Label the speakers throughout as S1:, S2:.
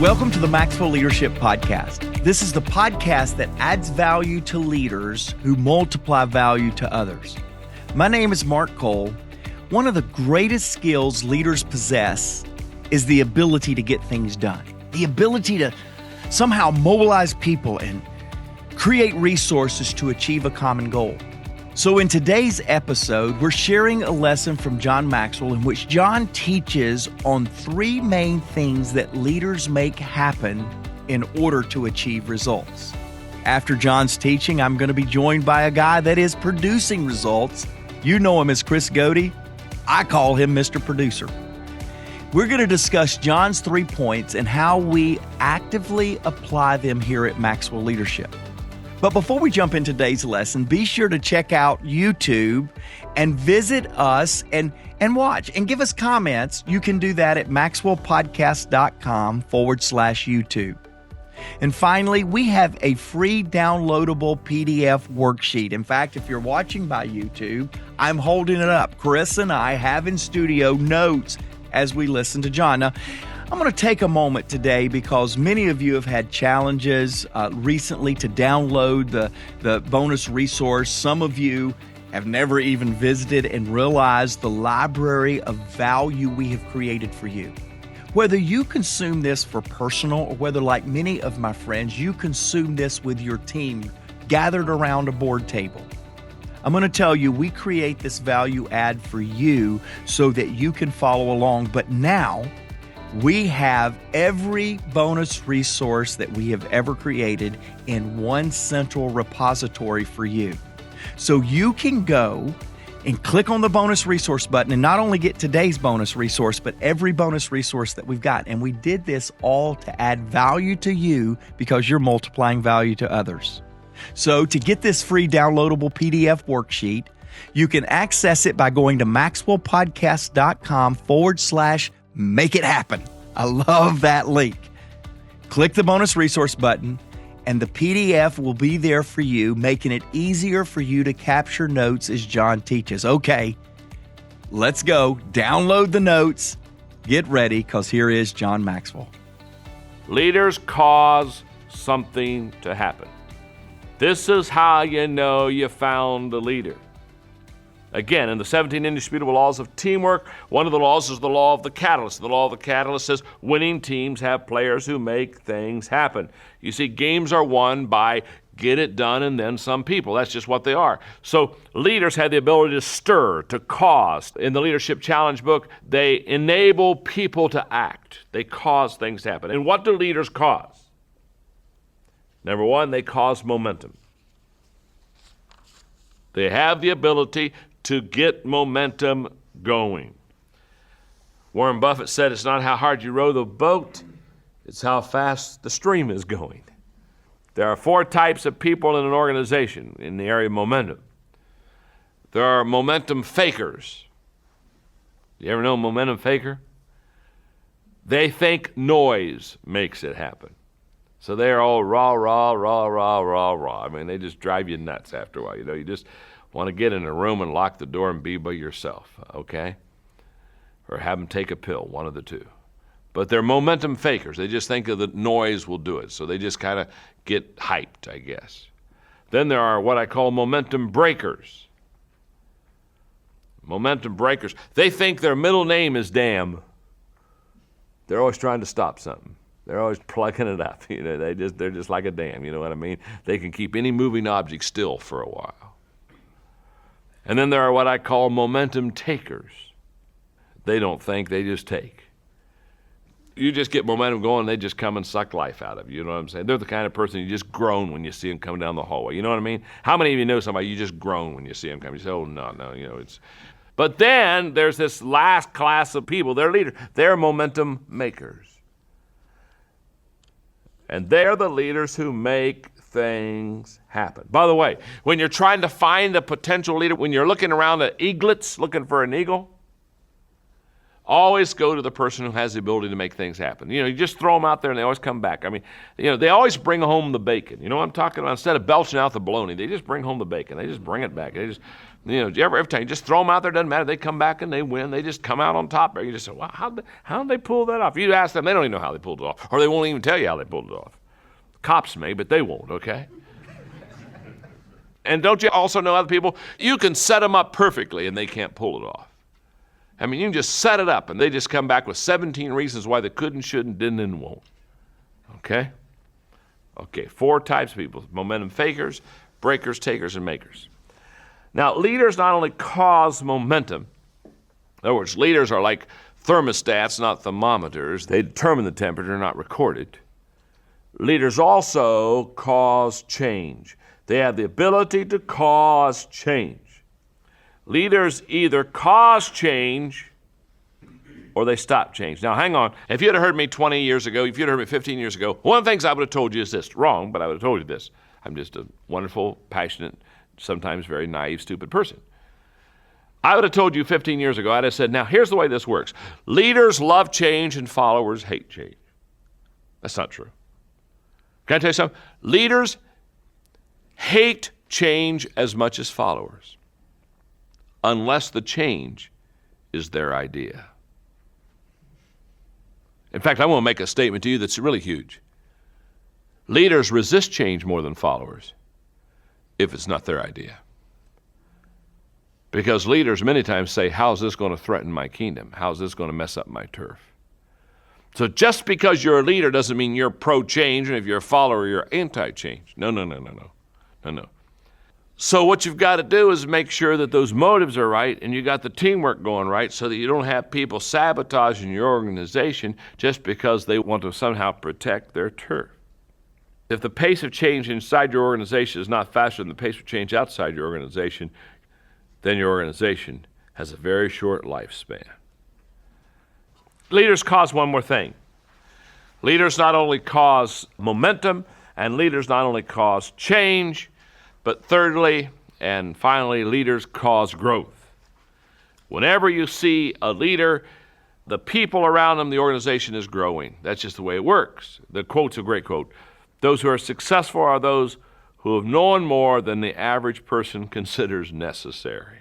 S1: Welcome to the Maxwell Leadership Podcast. This is the podcast that adds value to leaders who multiply value to others. My name is Mark Cole. One of the greatest skills leaders possess is the ability to get things done, the ability to somehow mobilize people and create resources to achieve a common goal. So in today's episode, we're sharing a lesson from John Maxwell in which John teaches on three main things that leaders make happen in order to achieve results. After John's teaching, I'm going to be joined by a guy that is producing results. You know him as Chris Goede. I call him Mr. Producer. We're going to discuss John's 3 points and how we actively apply them here at Maxwell Leadership. But before we jump into today's lesson, be sure to check out YouTube and visit us and watch and give us comments. You can do that at maxwellpodcast.com/YouTube. And finally, we have a free downloadable PDF worksheet. In fact, if you're watching by YouTube, I'm holding it up. Chris and I have in studio notes as we listen to John. Now, I'm going to take a moment today because many of you have had challenges recently to download the bonus resource. Some of you have never even visited and realized the library of value we have created for you. Whether you consume this for personal or whether, like many of my friends, you consume this with your team gathered around a board table. I'm going to tell you, we create this value add for you so that you can follow along. But now, we have every bonus resource that we have ever created in one central repository for you. So you can go and click on the bonus resource button and not only get today's bonus resource, but every bonus resource that we've got. And we did this all to add value to you because you're multiplying value to others. So to get this free downloadable PDF worksheet, you can access it by going to maxwellpodcast.com/make it happen. I love that link. Click the bonus resource button and the PDF will be there for you, making it easier for you to capture notes as John teaches. Okay, let's go. Download the notes. Get ready, because here is John Maxwell.
S2: Leaders cause something to happen. This is how you know you found a leader. Again, in the 17 indisputable laws of teamwork, one of the laws is the law of the catalyst. The law of the catalyst says winning teams have players who make things happen. You see, games are won by get it done and then some people. That's just what they are. So leaders have the ability to stir, to cause. In the Leadership Challenge book, they enable people to act. They cause things to happen. And what do leaders cause? Number one, they cause momentum. They have the ability to get momentum going. Warren Buffett said it's not how hard you row the boat, it's how fast the stream is going. There are 4 types of people in an organization in the area of momentum. There are momentum fakers. You ever know a momentum faker? They think noise makes it happen. So they're all rah, rah, rah, rah, rah, rah. I mean, they just drive you nuts after a while. You know, you just want to get in a room and lock the door and be by yourself, okay? Or have them take a pill, one of the two. But they're momentum fakers. They just think of the noise will do it. So they just kind of get hyped, I guess. Then there are what I call momentum breakers. Momentum breakers. They think their middle name is damn. They're always trying to stop something. They're always plugging it up. You know, they're just like a dam, you know what I mean? They can keep any moving object still for a while. And then there are what I call momentum takers. They don't think, they just take. You just get momentum going, they just come and suck life out of you. You know what I'm saying? They're the kind of person you just groan when you see them coming down the hallway. You know what I mean? How many of you know somebody you just groan when you see them coming? You say, oh, no, you know, it's... But then there's this last class of people, they're leaders. They're momentum makers. And they're the leaders who make things happen. By the way, when you're trying to find a potential leader, when you're looking around at eaglets, looking for an eagle, Always go to the person who has the ability to make things happen. You just throw them out there and they always come back. I mean, they always bring home the bacon. You know what I'm talking about? Instead of belching out the bologna, they just bring home the bacon. They just bring it back. They just, every time you just throw them out there, doesn't matter. They come back and they win. They just come out on top. You just say, wow, how did they pull that off? You ask them, they don't even know how they pulled it off, or they won't even tell you how they pulled it off. Cops may, but they won't, okay? And don't you also know other people? You can set them up perfectly and they can't pull it off. I mean, you can just set it up and they just come back with 17 reasons why they couldn't, shouldn't, didn't, and won't. Okay? Okay, 4 types of people: momentum fakers, breakers, takers, and makers. Now, leaders not only cause momentum. In other words, leaders are like thermostats, not thermometers. They determine the temperature, not record it. Leaders also cause change. They have the ability to cause change. Leaders either cause change or they stop change. Now, hang on. If you'd have heard me 20 years ago, if you'd have heard me 15 years ago, one of the things I would have told you is this. Wrong, but I would have told you this. I'm just a wonderful, passionate, sometimes very naive, stupid person. I would have told you 15 years ago, I'd have said, now, here's the way this works. Leaders love change and followers hate change. That's not true. Can I tell you something? Leaders hate change as much as followers, unless the change is their idea. In fact, I want to make a statement to you that's really huge. Leaders resist change more than followers if it's not their idea. Because leaders many times say, how's this going to threaten my kingdom? How's this going to mess up my turf? So just because you're a leader doesn't mean you're pro-change, and if you're a follower, you're anti-change. No. So what you've got to do is make sure that those motives are right and you got the teamwork going right so that you don't have people sabotaging your organization just because they want to somehow protect their turf. If the pace of change inside your organization is not faster than the pace of change outside your organization, then your organization has a very short lifespan. Leaders cause one more thing. Leaders not only cause momentum, and leaders not only cause change, but thirdly and finally, leaders cause growth. Whenever you see a leader, the people around them, the organization is growing. That's just the way it works. The quote's a great quote. Those who are successful are those who have known more than the average person considers necessary.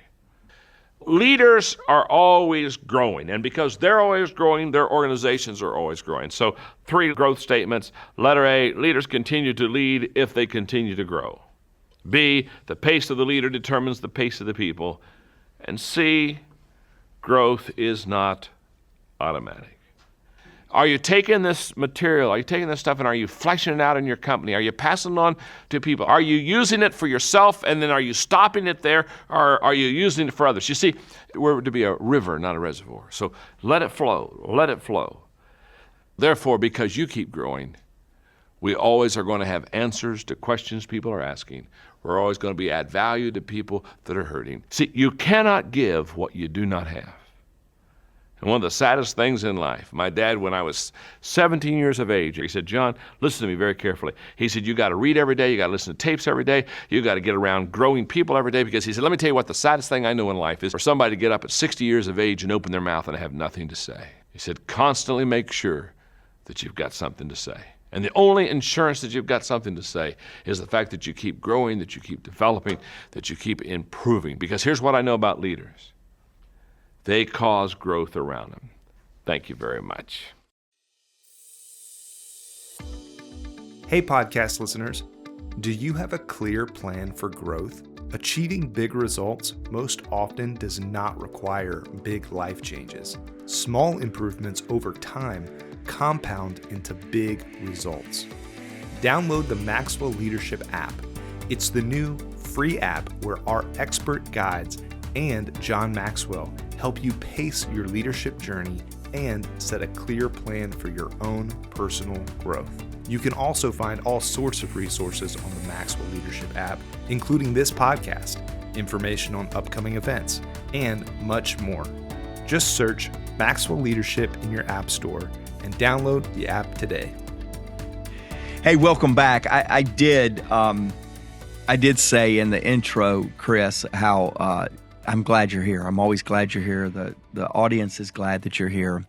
S2: Leaders are always growing, and because they're always growing, their organizations are always growing. So 3 growth statements. Letter A, leaders continue to lead if they continue to grow. B, the pace of the leader determines the pace of the people. And C, growth is not automatic. Are you taking this material, are you taking this stuff and are you fleshing it out in your company? Are you passing it on to people? Are you using it for yourself and then are you stopping it there, or are you using it for others? You see, we're to be a river, not a reservoir. So let it flow, let it flow. Therefore, because you keep growing, we always are going to have answers to questions people are asking. We're always going to add value to people that are hurting. See, you cannot give what you do not have. And one of the saddest things in life, my dad, when I was 17 years of age, he said, John, listen to me very carefully. He said, you got to read every day. You got to listen to tapes every day. You got to get around growing people every day, because he said, let me tell you what the saddest thing I know in life is for somebody to get up at 60 years of age and open their mouth and have nothing to say. He said, constantly make sure that you've got something to say. And the only insurance that you've got something to say is the fact that you keep growing, that you keep developing, that you keep improving. Because here's what I know about leaders. They cause growth around them. Thank you very much.
S3: Hey, podcast listeners. Do you have a clear plan for growth? Achieving big results most often does not require big life changes. Small improvements over time compound into big results. Download the Maxwell Leadership app. It's the new free app where our expert guides and John Maxwell help you pace your leadership journey and set a clear plan for your own personal growth. You can also find all sorts of resources on the Maxwell Leadership app, including this podcast, information on upcoming events, and much more. Just search Maxwell Leadership in your app store and download the app today.
S1: Hey, welcome back. I did say in the intro, Chris, how I'm glad you're here. I'm always glad you're here. The audience is glad that you're here.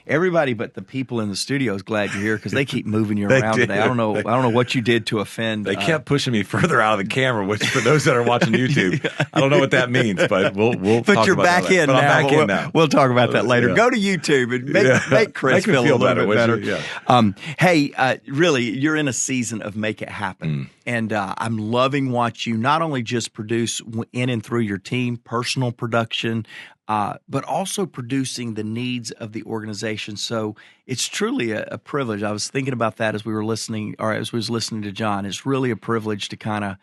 S1: Everybody but the people in the studio is glad you're here because they keep moving you around today. I don't know what you did to offend.
S4: They kept pushing me further out of the camera, which for those that are watching YouTube, I don't know what that means, but we'll
S1: but
S4: talk
S1: you're
S4: about
S1: back
S4: that
S1: in
S4: later.
S1: now.
S4: I'm back in now.
S1: We'll talk about that later.
S4: Yeah.
S1: Go to YouTube and make Chris feel a little bit better.
S4: Yeah.
S1: Hey, really, you're in a season of Make It Happen. And I'm loving what you not only just produce in and through your team, personal production, but also producing the needs of the organization. So it's truly a privilege. I was thinking about that as we were listening, or as we was listening to John. It's really a privilege to kind of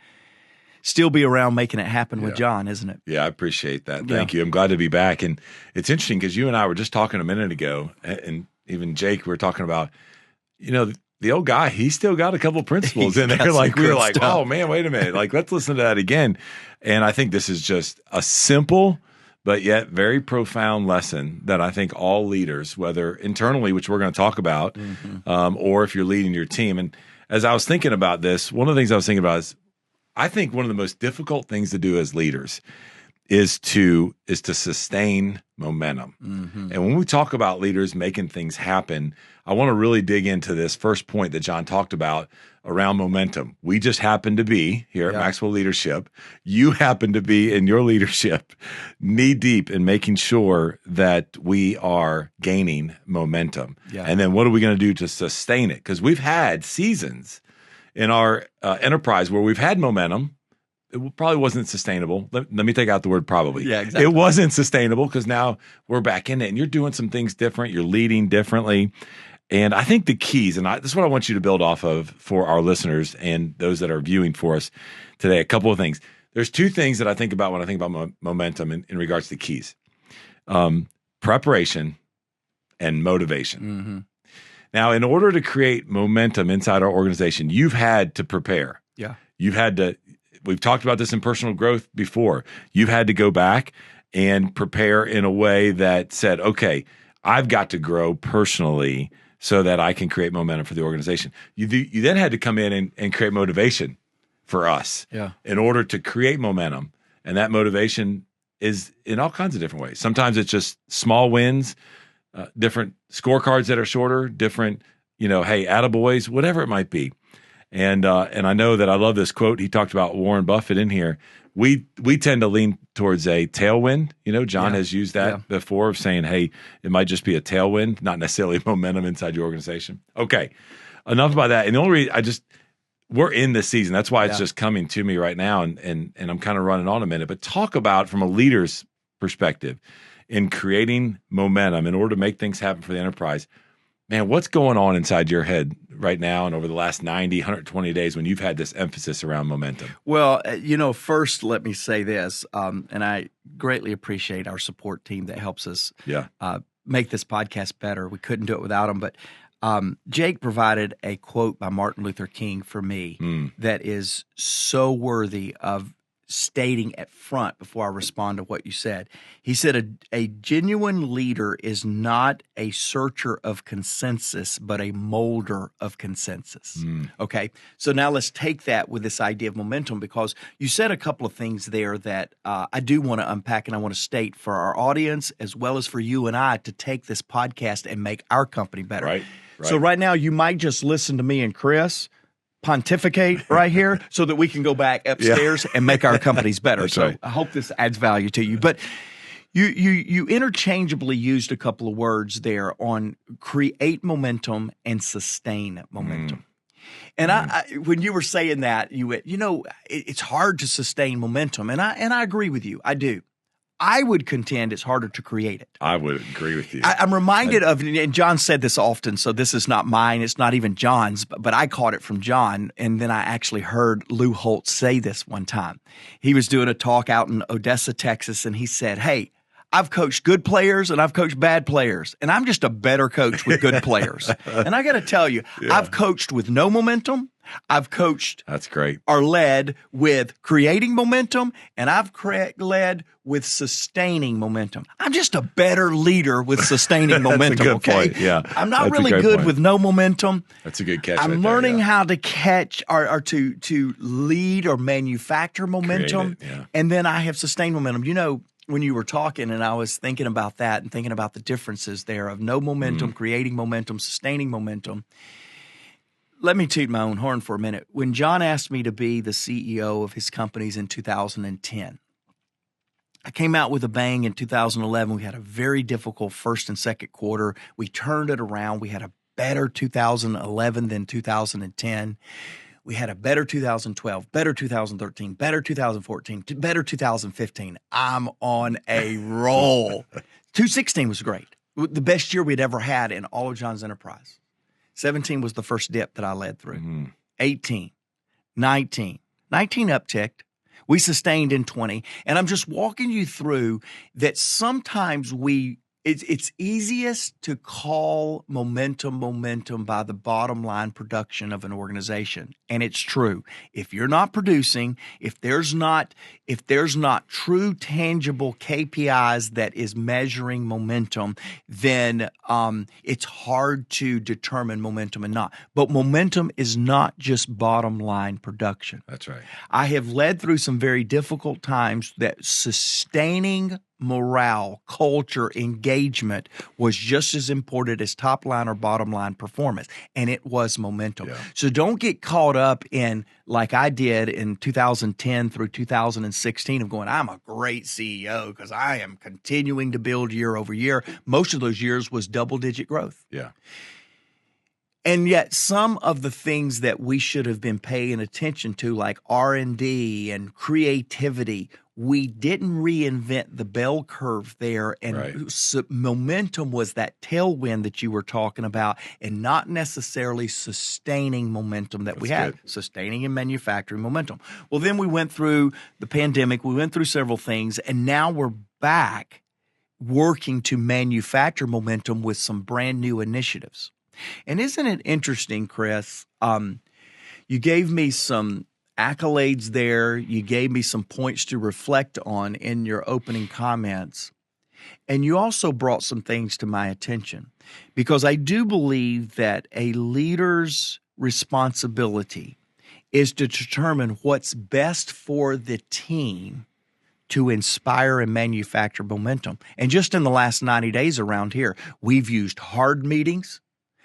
S1: still be around making it happen with John, isn't it?
S4: Yeah, I appreciate that. Thank you. I'm glad to be back. And it's interesting because you and I were just talking a minute ago, and even Jake, we were talking about, the old guy, he's still got a couple principles in there. Like we were like, oh man, wait a minute. Like, let's listen to that again. And I think this is just a simple but yet very profound lesson that I think all leaders, whether internally, which we're going to talk about, or if you're leading your team. And as I was thinking about this, one of the things I was thinking about is I think one of the most difficult things to do as leaders is to sustain momentum. And when we talk about leaders making things happen, I want to really dig into this first point that John talked about around momentum. We just happen to be here at Maxwell Leadership. You happen to be in your leadership knee deep in making sure that we are gaining momentum. And then what are we going to do to sustain it? Because we've had seasons in our enterprise where we've had momentum. It probably wasn't sustainable. Let me take out the word probably.
S1: Yeah, exactly.
S4: It wasn't sustainable because now we're back in it and you're doing some things different. You're leading differently. And I think the keys, and this is what I want you to build off of for our listeners and those that are viewing for us today, a couple of things. There's two things that I think about when I think about momentum in regards to keys. Preparation and motivation. Now, in order to create momentum inside our organization, you've had to prepare.
S1: Yeah.
S4: You've had to, we've talked about this in personal growth before. You've had to go back and prepare in a way that said, okay, I've got to grow personally so that I can create momentum for the organization. You then had to come in and create motivation for us in order to create momentum. And that motivation is in all kinds of different ways. Sometimes it's just small wins, different scorecards that are shorter, different, hey, attaboys, whatever it might be. And I know that I love this quote. He talked about Warren Buffett in here. We tend to lean towards a tailwind. John has used that before of saying, hey, it might just be a tailwind, not necessarily momentum inside your organization. Okay, enough about that. And the only reason we're in this season. That's why it's just coming to me right now. And I'm kind of running on a minute. But talk about from a leader's perspective in creating momentum in order to make things happen for the enterprise. Man, what's going on inside your head right now and over the last 90, 120 days when you've had this emphasis around momentum?
S1: Well, first let me say this, and I greatly appreciate our support team that helps us make this podcast better. We couldn't do it without them, but Jake provided a quote by Martin Luther King for me that is so worthy of stating at front before I respond to what you said. He said, a genuine leader is not a searcher of consensus, but a molder of consensus. Okay, so now let's take that with this idea of momentum, because you said a couple of things there that I do want to unpack and I want to state for our audience as well as for you and I to take this podcast and make our company better.
S4: Right.
S1: So right now you might just listen to me and Chris pontificate right here so that we can go back upstairs and make our companies better.
S4: That's
S1: so
S4: right.
S1: I hope this adds value to you. But you interchangeably used a couple of words there on create momentum and sustain momentum. And I when you were saying that, you went, it's hard to sustain momentum. And I agree with you. I do. I would contend it's harder to create it.
S4: I would agree with you.
S1: I'm reminded of, and John said this often, so this is not mine, it's not even John's, but I caught it from John, and then I actually heard Lou Holtz say this one time. He was doing a talk out in Odessa, Texas, and he said, hey, I've coached good players and I've coached bad players, and I'm just a better coach with good players. And I got to tell you, I've coached with no momentum, I've coached
S4: That's great.
S1: or led with creating momentum, and I've led with sustaining momentum. I'm just a better leader with sustaining momentum,
S4: good
S1: okay?
S4: point. Yeah,
S1: I'm not
S4: that's a
S1: really
S4: great
S1: good
S4: point.
S1: with no momentum.
S4: That's a good catch.
S1: I'm
S4: right there,
S1: learning
S4: yeah.
S1: how to catch or to lead or manufacture momentum,
S4: Create it, yeah.
S1: and then I have sustained momentum. You know, when you were talking and I was thinking about that and thinking about the differences there of no momentum, creating momentum, sustaining momentum. Let me toot my own horn for a minute. When John asked me to be the CEO of his companies in 2010, I came out with a bang in 2011. We had a very difficult first and second quarter. We turned it around. We had a better 2011 than 2010. We had a better 2012, better 2013, better 2014, better 2015. I'm on a roll. 2016 was great. The best year we'd ever had in all of John's enterprise. 17 was the first dip that I led through. 18, 19 upticked. We sustained in 20. And I'm just walking you through that sometimes it's easiest to call momentum by the bottom line production of an organization. And it's true. If you're not producing, if there's not true tangible KPIs that is measuring momentum, then it's hard to determine momentum and not. But momentum is not just bottom line production.
S4: That's right.
S1: I have led through some very difficult times that sustaining morale, culture, engagement was just as important as top line or bottom line performance, and it was momentum.
S4: Yeah.
S1: So don't get caught up in, like I did in 2010 through 2016, of going, I'm a great CEO because I am continuing to build year over year. Most of those years was double-digit growth.
S4: Yeah.
S1: And yet some of the things that we should have been paying attention to, like R&D and creativity, we didn't reinvent the bell curve there. And
S4: Right.
S1: Momentum was that tailwind that you were talking about, and not necessarily sustaining momentum that we had.
S4: good.
S1: Sustaining and manufacturing momentum. Well, then we went through the pandemic. We went through several things, and now we're back working to manufacture momentum with some brand new initiatives. And isn't it interesting, Chris? You gave me some accolades there. You gave me some points to reflect on in your opening comments. And you also brought some things to my attention, because I do believe that a leader's responsibility is to determine what's best for the team to inspire and manufacture momentum. And just in the last 90 days around here, we've used hard meetings.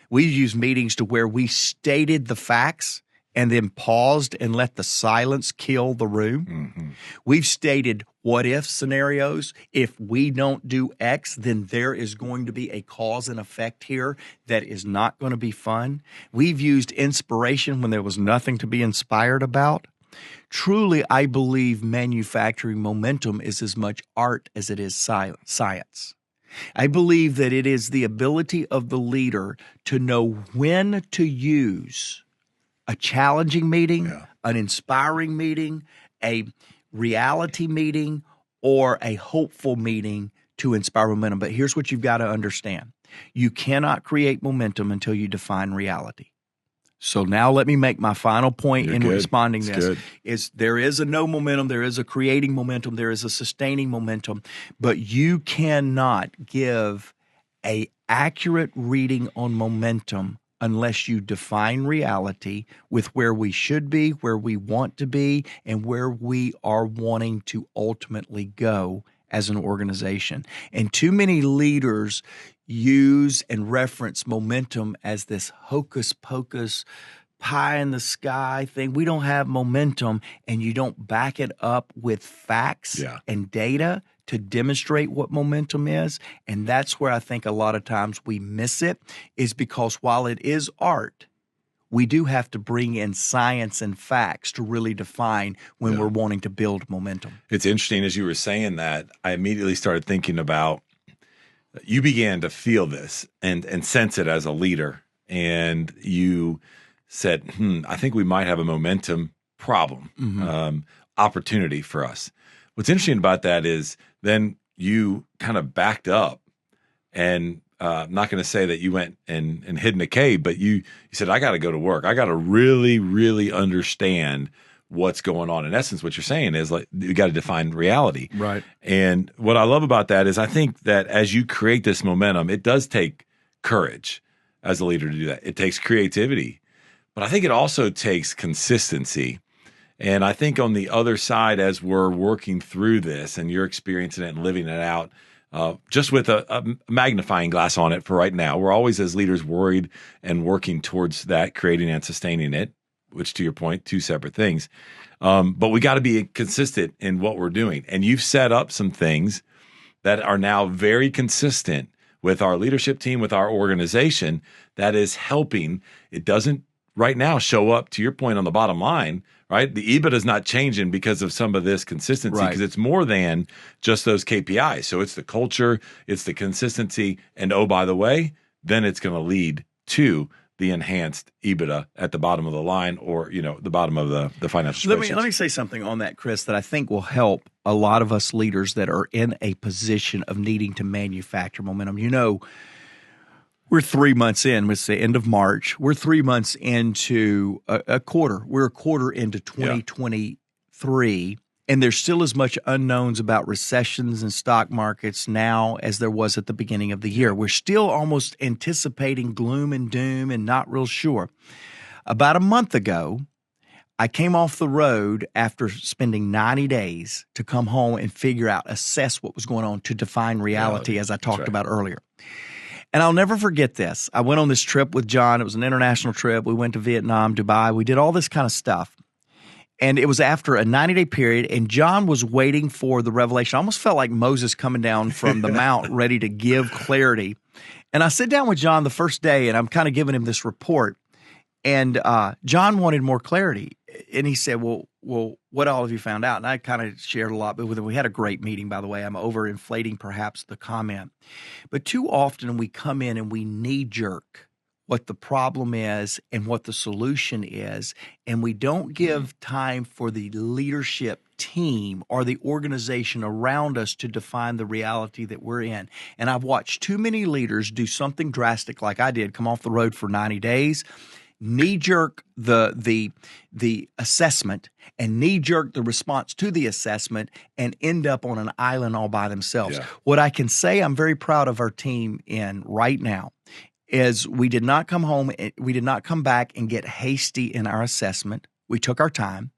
S1: We've used meetings to where we stated the facts and then paused and let the silence kill the room.
S4: Mm-hmm.
S1: We've stated what-if scenarios. If we don't do X, then there is going to be a cause and effect here that is not going to be fun. We've used inspiration when there was nothing to be inspired about. Truly, I believe manufacturing momentum is as much art as it is science. I believe that it is the ability of the leader to know when to use a challenging meeting, an inspiring meeting, a reality meeting, or a hopeful meeting to inspire momentum. But here's what you've got to understand. You cannot create momentum until you define reality. So now let me make my final point in responding to this. Is there is a no momentum, there is a creating momentum, there is a sustaining momentum, but you cannot give an accurate reading on momentum unless you define reality with where we should be, where we want to be, and where we are wanting to ultimately go as an organization. And too many leaders use and reference momentum as this hocus pocus, pie in the sky thing. We don't have momentum, and you don't back it up with facts and data to demonstrate what momentum is. And that's where I think a lot of times we miss it, is because while it is art, we do have to bring in science and facts to really define when we're wanting to build momentum.
S4: It's interesting, as you were saying that, I immediately started thinking about, you began to feel this and sense it as a leader. And you said, I think we might have a momentum problem, opportunity for us. What's interesting about that is then you kind of backed up and I'm not going to say that you went and hid in a cave, but you said, I got to go to work. I got to really, really understand what's going on. In essence, what you're saying is like, you got to define reality.
S1: Right.
S4: And what I love about that is I think that as you create this momentum, it does take courage as a leader to do that. It takes creativity, but I think it also takes consistency. And I think on the other side, as we're working through this and you're experiencing it and living it out, just with a magnifying glass on it for right now, we're always as leaders worried and working towards that, creating and sustaining it, which to your point, two separate things. But we got to be consistent in what we're doing. And you've set up some things that are now very consistent with our leadership team, with our organization, that is helping. It doesn't right now show up, to your point, on the bottom line, right? The EBITDA is not changing because of some of this consistency, because it's more than just those KPIs. So it's the culture, it's the consistency, and oh, by the way, then it's going to lead to the enhanced EBITDA at the bottom of the line, or the bottom of the financial spreadsheets.
S1: Let me say something on that, Chris, that I think will help a lot of us leaders that are in a position of needing to manufacture momentum. We're 3 months in. It's the end of March. We're 3 months into a quarter. We're a quarter into 2023, and there's still as much unknowns about recessions and stock markets now as there was at the beginning of the year. We're still almost anticipating gloom and doom and not real sure. About a month ago, I came off the road after spending 90 days to come home and assess what was going on, to define reality, as I talked about earlier. And I'll never forget this. I went on this trip with John. It was an international trip. We went to Vietnam, Dubai. We did all this kind of stuff. And it was after a 90-day period, and John was waiting for the revelation. I almost felt like Moses coming down from the mount, ready to give clarity. And I sit down with John the first day, and I'm kind of giving him this report. And John wanted more clarity. And he said, well, what all have you found out? And I kind of shared a lot with him. We had a great meeting, by the way. I'm overinflating perhaps the comment. But too often we come in and we knee-jerk what the problem is and what the solution is, and we don't give time for the leadership team or the organization around us to define the reality that we're in. And I've watched too many leaders do something drastic like I did, come off the road for 90 days, knee-jerk the assessment and knee-jerk the response to the assessment, and end up on an island all by themselves. Yeah. What I can say I'm very proud of our team in right now is we did not come home, we did not come back and get hasty in our assessment. We took our time.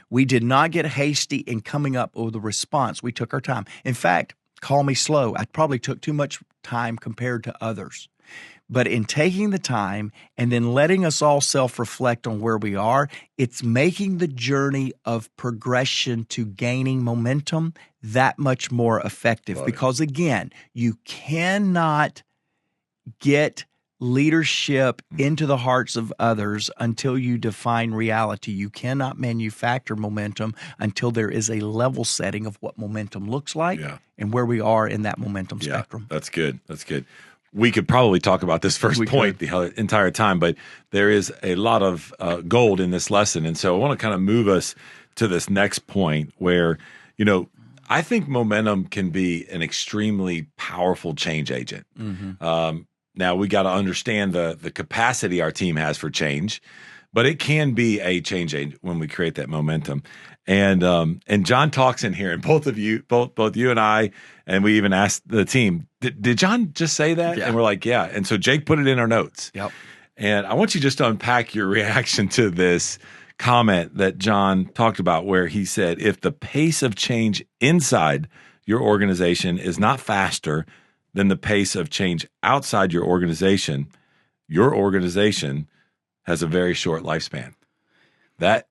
S1: We did not get hasty in coming up with a response. We took our time. In fact, call me slow. I probably took too much time compared to others. But in taking the time and then letting us all self-reflect on where we are, it's making the journey of progression to gaining momentum that much more effective. Because again, you cannot get leadership into the hearts of others until you define reality. You cannot manufacture momentum until there is a level setting of what momentum looks like and where we are in that momentum spectrum.
S4: That's good. That's good. We could probably talk about this first point the entire time, but there is a lot of gold in this lesson. And so I want to kind of move us to this next point where, I think momentum can be an extremely powerful change agent. Mm-hmm. Now, we got to understand the capacity our team has for change, but it can be a change agent when we create that momentum. And John talks in here, and both you and I, and we even asked the team, did John just say that? Yeah. And we're like, yeah. And so Jake put it in our notes.
S1: Yep.
S4: And I want you just to unpack your reaction to this comment that John talked about, where he said, if the pace of change inside your organization is not faster than the pace of change outside your organization has a very short lifespan. That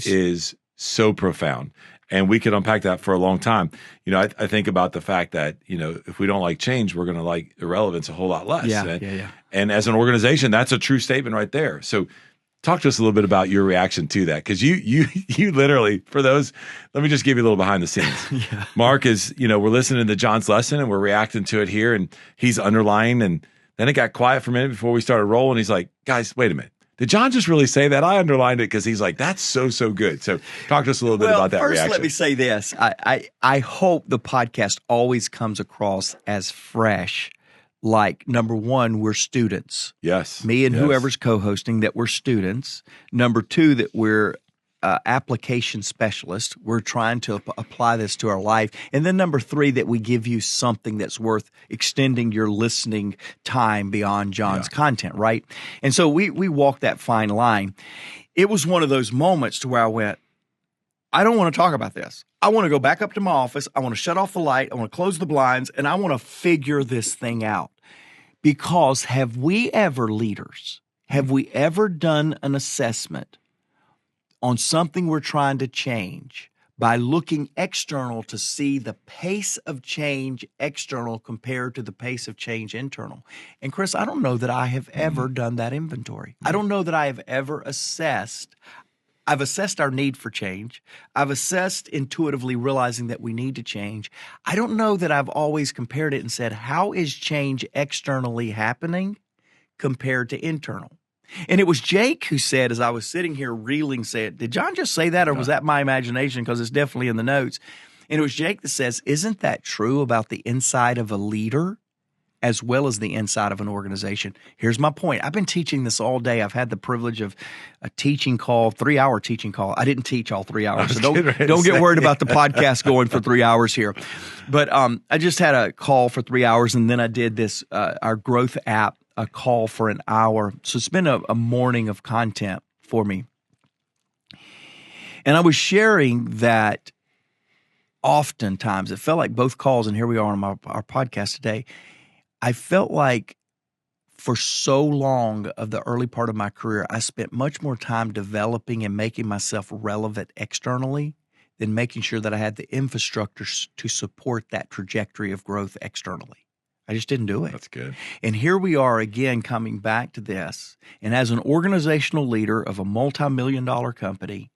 S4: is so profound. And we could unpack that for a long time. I think about the fact that, if we don't like change, we're going to like irrelevance a whole lot less.
S1: Yeah.
S4: And as an organization, that's a true statement right there. So talk to us a little bit about your reaction to that. Because you literally, for those, let me just give you a little behind the scenes. Mark is, we're listening to John's lesson and we're reacting to it here, and he's underlying. And then it got quiet for a minute before we started rolling. He's like, guys, wait a minute. Did John just really say that? I underlined it because he's like, that's so good. So talk to us a little bit about that
S1: first,
S4: reaction.
S1: Let me say this. I hope the podcast always comes across as fresh, like, number one, we're students.
S4: Yes.
S1: Me and
S4: Yes.
S1: whoever's co-hosting, that we're students. Number two, that we're application specialists. We're trying to apply this to our life. And then number three, that we give you something that's worth extending your listening time beyond John's content, right? And so we walk that fine line. It was one of those moments to where I went, I don't want to talk about this. I want to go back up to my office. I want to shut off the light. I want to close the blinds, and I want to figure this thing out. Because have we ever, leaders, have we ever done an assessment on something we're trying to change by looking external to see the pace of change external compared to the pace of change internal? And Chris, I don't know that I have ever done that inventory. I don't know that I have ever assessed. I've assessed our need for change. I've assessed intuitively realizing that we need to change. I don't know that I've always compared it and said, how is change externally happening compared to internal? And it was Jake who said, as I was sitting here reeling, said, did John just say that, or was that my imagination? Because it's definitely in the notes. And it was Jake that says, isn't that true about the inside of a leader as well as the inside of an organization? Here's my point. I've been teaching this all day. I've had the privilege of a teaching call, 3-hour teaching call. I didn't teach all 3 hours, so don't get worried about the podcast going for 3 hours here. But I just had a call for 3 hours, and then I did this, our growth app, a call for an hour. So it's been a morning of content for me. And I was sharing that oftentimes, it felt like both calls, and here we are on our podcast today, I felt like for so long of the early part of my career, I spent much more time developing and making myself relevant externally than making sure that I had the infrastructure to support that trajectory of growth externally. I just didn't do it.
S4: That's good.
S1: And here we are again coming back to this. And as an organizational leader of a multi-million-dollar company,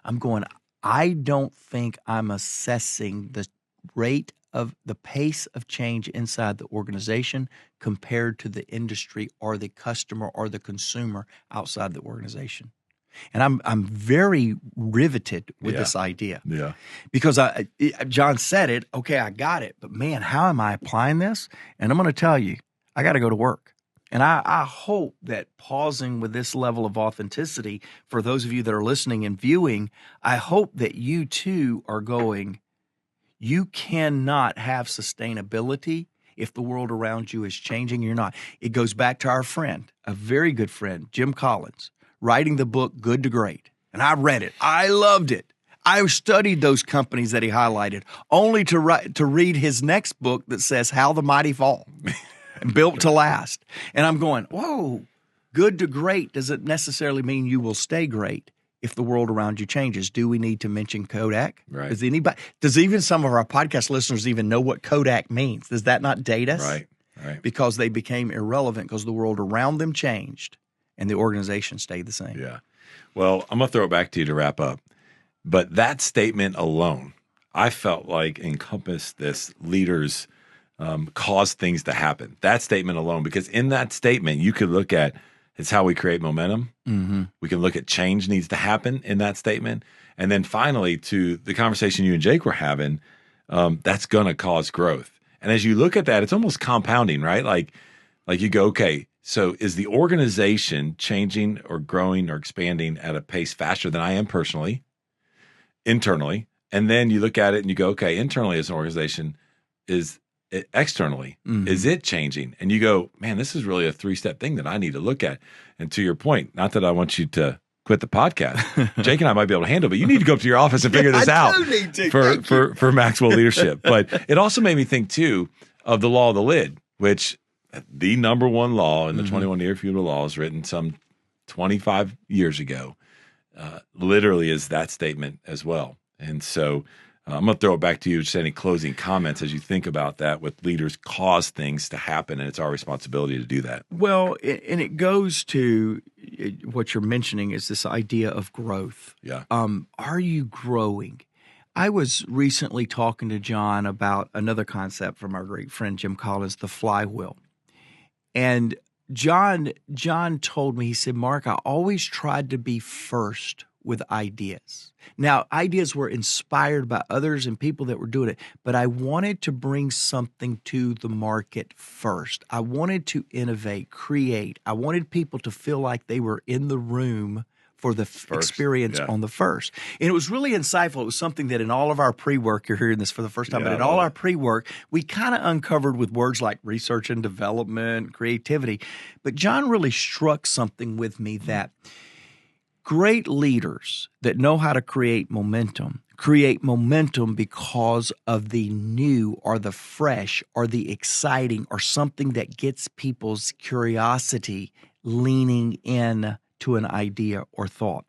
S1: I'm going, I don't think I'm assessing the rate of the pace of change inside the organization compared to the industry or the customer or the consumer outside the organization. And I'm very riveted with this idea.
S4: Yeah.
S1: Because John said it, okay, I got it. But man, how am I applying this? And I'm going to tell you, I got to go to work. And I hope that pausing with this level of authenticity, for those of you that are listening and viewing, I hope that you too are going, you cannot have sustainability if the world around you is changing. You're not. It goes back to our friend, a very good friend, Jim Collins, writing the book Good to Great. And I read it. I loved it. I studied those companies that he highlighted, only to read his next book that says How the Mighty Fall, Built to Last. And I'm going, whoa, good to great doesn't necessarily mean you will stay great if the world around you changes. Do we need to mention Kodak?
S4: Right.
S1: Does even some of our podcast listeners even know what Kodak means? Does that not date us?
S4: Right.
S1: Because they became irrelevant because the world around them changed and the organization stayed the same.
S4: Yeah. Well, I'm going to throw it back to you to wrap up. But that statement alone, I felt like encompassed this: leaders cause things to happen. That statement alone, because in that statement, you could look at it's how we create momentum.
S1: Mm-hmm.
S4: We can look at change needs to happen in that statement. And then finally, to the conversation you and Jake were having, that's going to cause growth. And as you look at that, it's almost compounding, right? Like you go, okay, so is the organization changing or growing or expanding at a pace faster than I am personally, internally? And then you look at it and you go, okay, internally as an organization, is it externally, is it changing? And you go, man, this is really a 3-step thing that I need to look at. And to your point, not that I want you to quit the podcast, Jake and I might be able to handle, but you need to go up to your office and figure this out for Maxwell Leadership. But it also made me think too of the law of the lid, which the number one law in the 21 Irrefutable Laws, written some 25 years ago, literally is that statement as well. And so I'm going to throw it back to you. Just any closing comments as you think about that, with leaders cause things to happen, and it's our responsibility to do that.
S1: Well, and it goes to what you're mentioning is this idea of growth.
S4: Yeah.
S1: Are you growing? I was recently talking to John about another concept from our great friend Jim Collins, the flywheel. And John told me, he said, Mark, I always tried to be first with ideas. Now, ideas were inspired by others and people that were doing it, but I wanted to bring something to the market first. I wanted to innovate, create. I wanted people to feel like they were in the room for the experience on the first. And it was really insightful. It was something that in all of our pre-work, you're hearing this for the first time, but in all our pre-work, we kind of uncovered with words like research and development, creativity. But John really struck something with me that great leaders that know how to create momentum because of the new or the fresh or the exciting or something that gets people's curiosity leaning in to an idea or thought.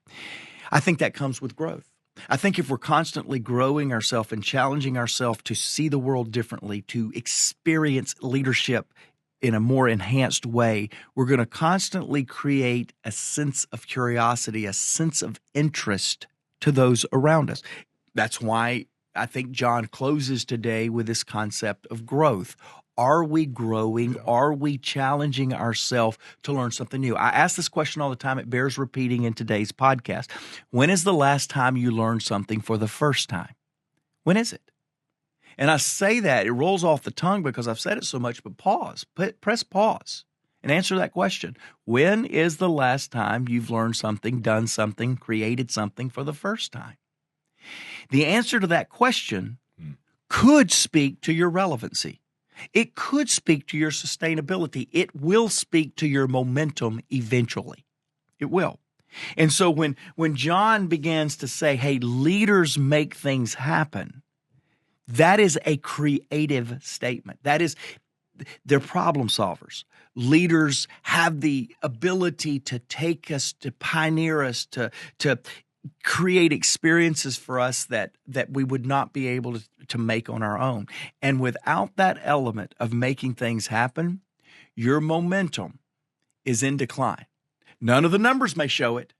S1: I think that comes with growth. I think if we're constantly growing ourselves and challenging ourselves to see the world differently, to experience leadership in a more enhanced way, we're going to constantly create a sense of curiosity, a sense of interest to those around us. That's why I think John closes today with this concept of growth. Are we growing? Are we challenging ourselves to learn something new? I ask this question all the time. It bears repeating in today's podcast. When is the last time you learned something for the first time? When is it? And I say that, it rolls off the tongue because I've said it so much, but pause, press pause and answer that question. When is the last time you've learned something, done something, created something for the first time? The answer to that question could speak to your relevancy. It could speak to your sustainability. It will speak to your momentum eventually. It will. And so when John begins to say, hey, leaders make things happen, that is a creative statement. That is, they're problem solvers. Leaders have the ability to take us, to pioneer us, to create experiences for us that we would not be able to make on our own. And without that element of making things happen, your momentum is in decline. None of the numbers may show it,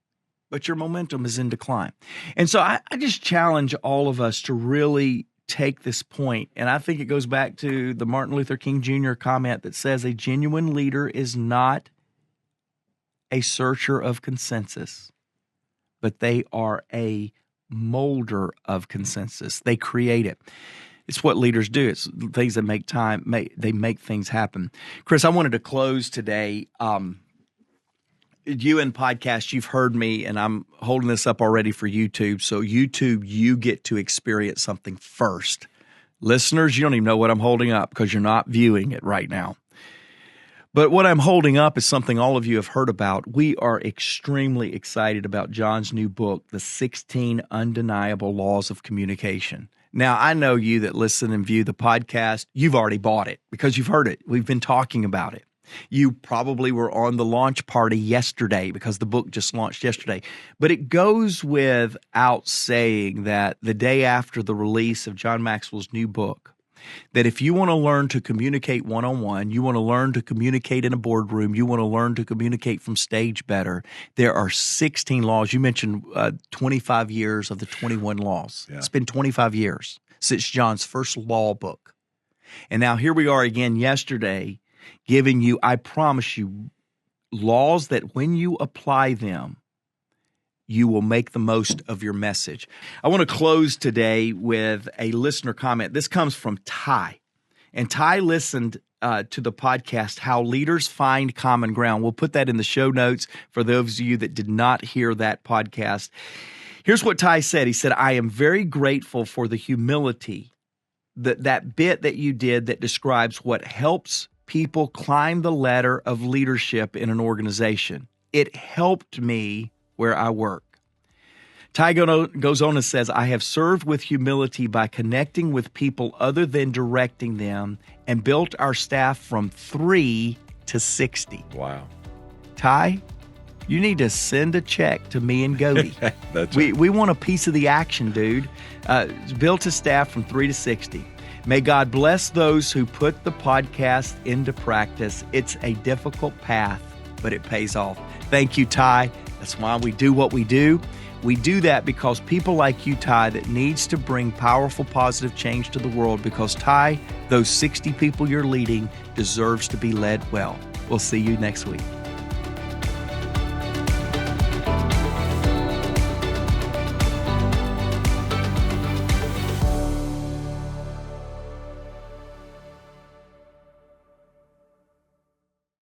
S1: but your momentum is in decline. And so I just challenge all of us to really take this point, and I think it goes back to the Martin Luther King Jr. comment that says a genuine leader is not a searcher of consensus, but they are a molder of consensus. They create it. It's what leaders do. It's things that make things happen. Chris, I wanted to close today. You in podcast, you've heard me, and I'm holding this up already for YouTube. So YouTube, you get to experience something first. Listeners, you don't even know what I'm holding up because you're not viewing it right now. But what I'm holding up is something all of you have heard about. We are extremely excited about John's new book, The 16 Undeniable Laws of Communication. Now, I know you that listen and view the podcast, you've already bought it because you've heard it. We've been talking about it. You probably were on the launch party yesterday because the book just launched yesterday. But it goes without saying that the day after the release of John Maxwell's new book, that if you want to learn to communicate one-on-one, you want to learn to communicate in a boardroom, you want to learn to communicate from stage better, there are 16 laws. You mentioned 25 years of the 21 laws. Yeah. It's been 25 years since John's first law book. And now here we are again yesterday, giving you, I promise you, laws that when you apply them, you will make the most of your message. I want to close today with a listener comment. This comes from Ty. And Ty listened to the podcast, How Leaders Find Common Ground. We'll put that in the show notes for those of you that did not hear that podcast. Here's what Ty said. He said, I am very grateful for the humility, that bit that you did that describes what helps people climb the ladder of leadership in an organization. It helped me where I work. Ty goes on and says, I have served with humility by connecting with people other than directing them and built our staff from 3 to 60.
S4: Wow.
S1: Ty, you need to send a check to me and Goede.
S4: That's
S1: we want a piece of the action, dude. Built a staff from 3 to 60. May God bless those who put the podcast into practice. It's a difficult path, but it pays off. Thank you, Ty. That's why we do what we do. We do that because people like you, Ty, that needs to bring powerful, positive change to the world, because, Ty, those 60 people you're leading deserves to be led well. We'll see you next week.